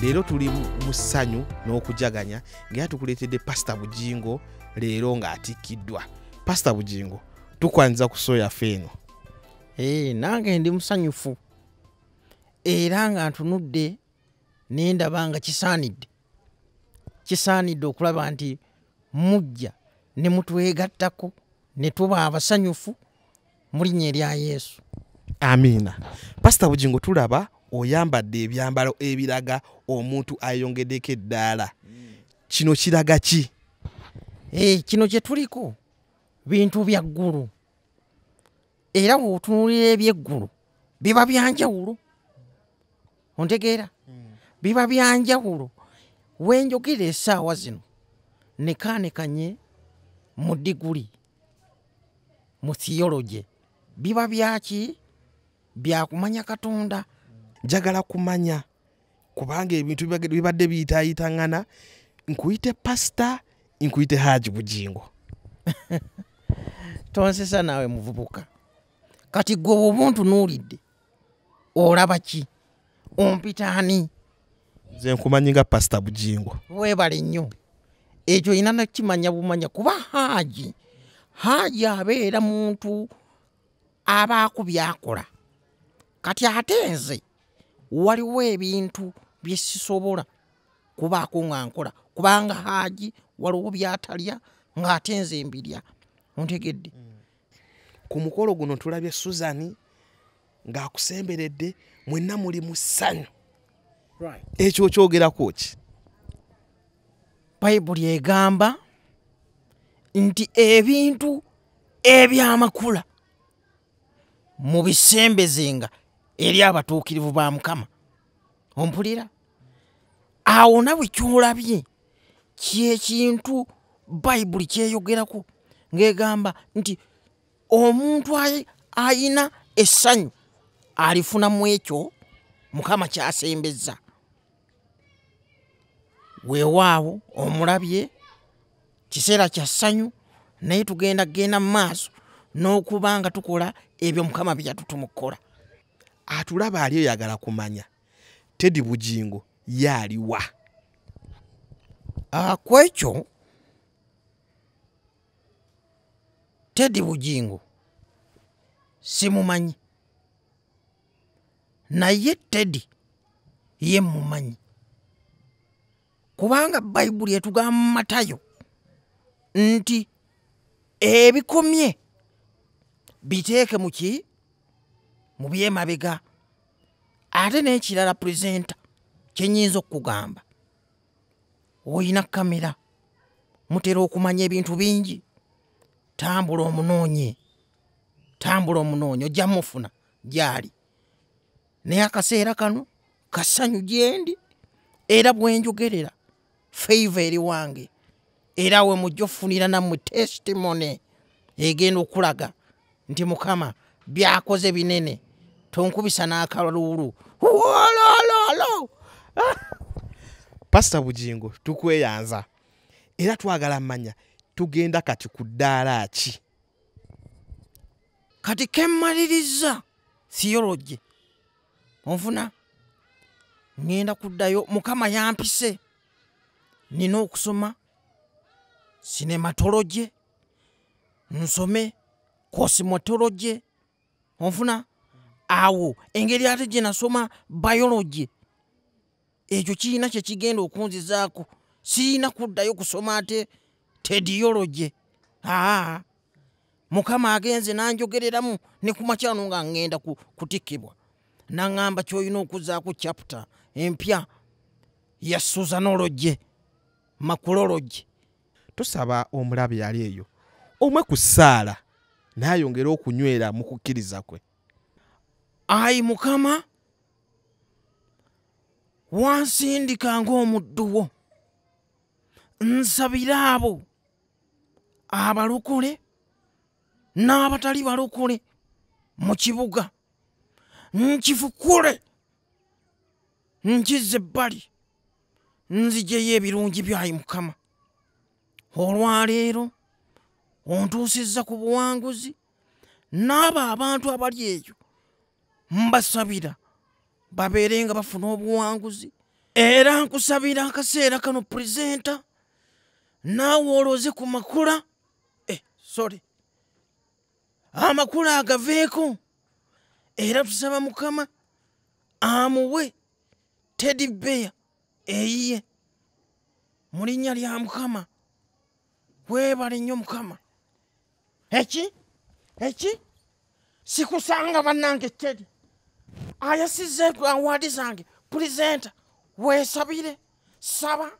Leero tuli mu ssanyu n'okujaganya ng'era tukuleetedde Pastor Bugingo leero ng'atikkiddwa. Pastor Bugingo, tukwanza ku show yaffe eno. Nange ndi musanyufu era nga ntunudde n'endaba nga kisaanidde okulaba nti mujja ne mutwegattako ne tuba abasanyufu mu linnya erya Yesu. Amiina. Pastor Bugingo, tulaba oyambadde ebyambalo ebiraga omuntu ayongeddeko eddaala. Kino kiraga ki? Kino kye tuliko bintu bya ggulu. Era bw'otunuulira eby'eggulu biba byanjawulo. Ontegeera? Biba byanjawulo. Wenjogera essaawa zino ne kaanekanye mu diguli mu theology. Biba byaki? Bya kumanya Katonda. Njagala kumanya kubanga ebintu bibadde biyitaayitaŋŋana. Nkuyite Pastor, nkuyite Haji Bugingo. Tonsesa naawe muvubuka. Kati gwe oba ontunuulidde olaba ki? Ompita ani? Nze nkumanyi nga Pastor Bugingo. Weebale nnyo. Ekyo ina nakimanya bumanya kuba Haji abeera muntu abaako byakola. Kati ate nze waliwo ebintu bye sisobola kubaako nga nkola kubanga Haji waliwo byatalya ng'ate nze mbirya. Ontegedde? Ku mukolo guno tulabye Susan ng'akusemberedde, mwenna muli mu ssanyu. Ekyo kyogerako ki? Bayibuli egamba nti ebintu ebyamakula mubisembezenga eri abatuukirivu ba Mukama. Ompulira? Awo nawe kyolabye kyekintu Bayibuli kyeyogerako ng'egamba nti omuntu ayina essanyu alifuna mu ekyo Mukama kyasembezza. Weewaawo omulabye kiseera kya ssanyu naye tugenda mu maaso n'okuba nga tukola ebyo Mukama bye yatutumukola. Atulaba ali oyagala kumanya Teddy Bugingo yaaliwa. Kwekyo Teddy Bugingo simumanyi, naye Teddy ye mumanyi kubanga Bayibuli etugamba mu Matayo nti ebikomye biteeke mu byemabega. Ate n'ekirala purezenta kyenyinza okugamba, oyina kamera mutera okumanya ebintu bingi. Tambula omunoonye ojja mufuna gyali. Naye akaseera kano kasanyu gyendi era bwenjogerera favor eri wange era we mujja ofunira nammwe testimony egenda okulaga nti Mukama byakoze binene. Tonkubisa n'akaluulu. Pastor Bugingo, tukweyanza era twagala mmanya tugenda kati ku ddaala ki? Kati kemmaliriza theology onfuna ngenda kuddayo. Mukama yampise nina okusoma cinematology, nsome cosmetology. Onfuna awo engeri ate gye nasoma biology. Ekyo kiina kye kigenda okunzizaako. Siina kuddayo kusoma ate tediology. Mukama agenze nanjogereramu ne ku makyano nga ngenda kutikkibwa. Naŋŋamba ky'olina okuzaako chapter empya ya Susanology, Maculology. Tusaba omulabe yali eyo omwe ku ssaala n'ayongera okunywera mu kukkiriza kwe. Ayi Mukama, wansindika ng'omuddu wo. Nsabira abo abalokole n'abatali balokole mu kibuga. Nkifukule, nkizze ebbali, nzijeyo ebirungi byayi Mukama. Olwaleero ontuusizza ku buwanguzi, n'abo abantu abali eyo mbasabira babeere nga bafuna obuwanguzi era nkusabira akaseera kano purezenta naawe oloze ku makula sorry amakula agaveeko era tusaba mukama amuwe Teddy Bear eyiye mu linnya lya mukama weebale nnyo mukama eki sikusanga bannange Teddy ayasizze awaadi zange purezenta weesabire saba